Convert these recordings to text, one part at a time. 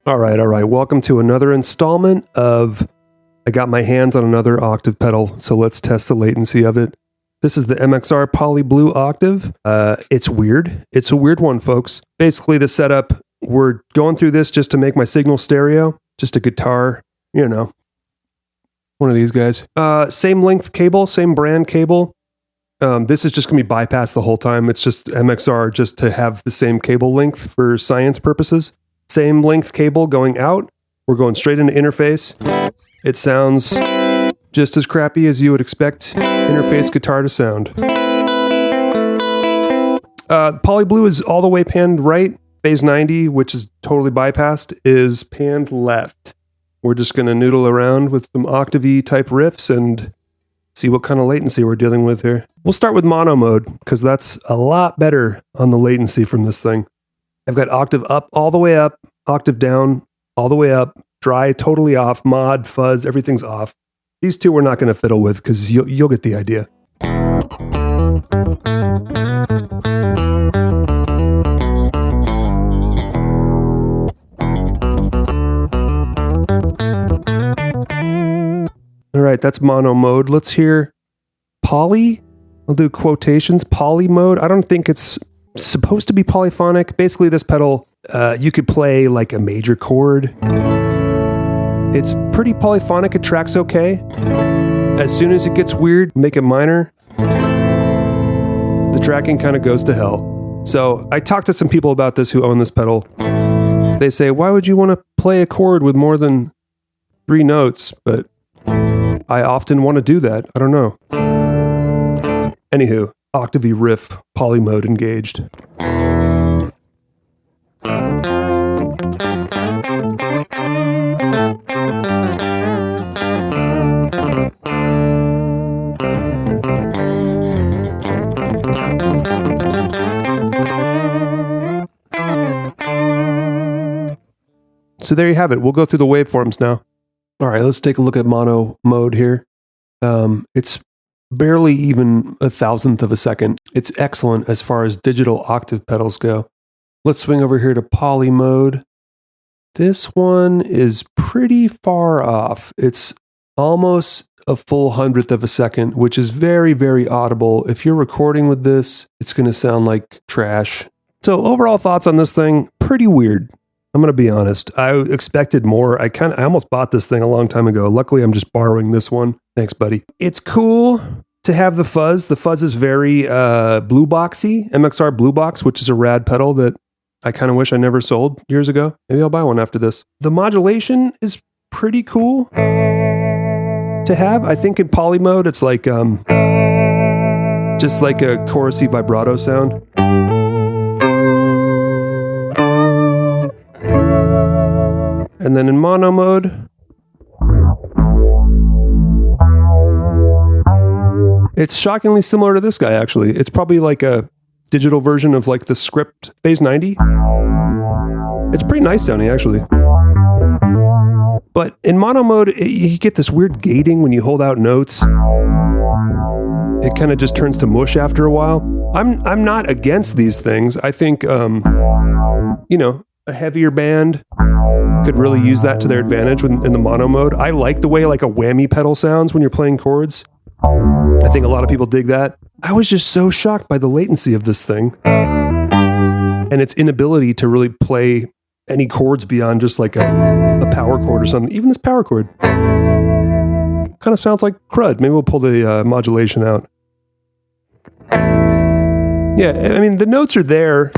All right. Welcome to another installment of I got my hands on another Octave pedal, so let's test the latency of it. This is the MXR Poly Blue Octave. It's weird. It's a weird one, folks. Basically, the setup, we're going through this just to make my signal stereo, just a guitar, one of these guys. Same length cable, same brand cable. This is just going to be bypassed the whole time. It's just MXR just to have the same cable length for science purposes. Same length cable going out. We're going straight into interface. It sounds just as crappy as you would expect interface guitar to sound. Poly Blue is all the way panned right. Phase 90, which is totally bypassed, is panned left. We're just going to noodle around with some Octave type riffs and see what kind of latency we're dealing with here. We'll start with mono mode because that's a lot better on the latency from this thing. I've got octave up all the way up, octave down all the way up, dry totally off, mod, fuzz, everything's off. These two we're not going to fiddle with because you'll get the idea. All right, that's mono mode. Let's hear poly. I'll do quotations. Poly mode. I don't think it's supposed to be polyphonic. Basically, this pedal, you could play like a major chord. It's pretty polyphonic. It tracks okay. As soon as it gets weird, make it minor. The tracking kind of goes to hell. So I talked to some people about this who own this pedal. They say, why would you want to play a chord with more than 3 notes? But I often want to do that. I don't know. Anywho, Octave riff, poly mode engaged. So there you have it. We'll go through the waveforms now. All right, let's take a look at mono mode here. It's barely even 1,000th of a second. It's excellent as far as digital octave pedals go. Let's swing over here to poly mode. This one is pretty far off. It's almost a full 100th of a second, which is very, very audible. If you're recording with this, it's going to sound like trash. So overall thoughts on this thing, pretty weird. I'm going to be honest. I expected more. I almost bought this thing a long time ago. Luckily, I'm just borrowing this one. Thanks, buddy. It's cool to have the fuzz. The fuzz is very blue boxy, MXR blue box, which is a rad pedal that I kind of wish I never sold years ago. Maybe I'll buy one after this. The modulation is pretty cool to have. I think in poly mode, it's like just like a chorusy vibrato sound. And then in mono mode, it's shockingly similar to this guy, actually. It's probably like a digital version of like the script Phase 90. It's pretty nice sounding, actually. But in mono mode, you get this weird gating when you hold out notes. It kind of just turns to mush after a while. I'm not against these things. I think, a heavier band could really use that to their advantage in the mono mode. I like the way like a whammy pedal sounds when you're playing chords. I think a lot of people dig that. I was just so shocked by the latency of this thing and its inability to really play any chords beyond just like a power chord or something. Even this power chord kind of sounds like crud. Maybe we'll pull the modulation out. Yeah, I mean, the notes are there.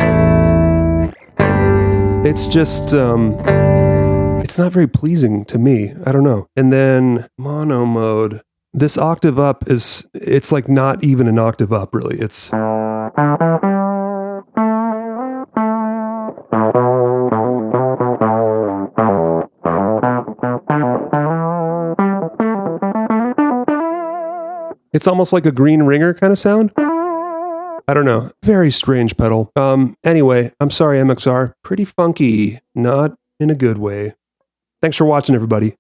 It's just, it's not very pleasing to me. I don't know. And then mono mode. This octave up it's like not even an octave up, really. It's... It's almost like a green ringer kind of sound. I don't know. Very strange pedal. Anyway, I'm sorry, MXR. Pretty funky. Not in a good way. Thanks for watching, everybody.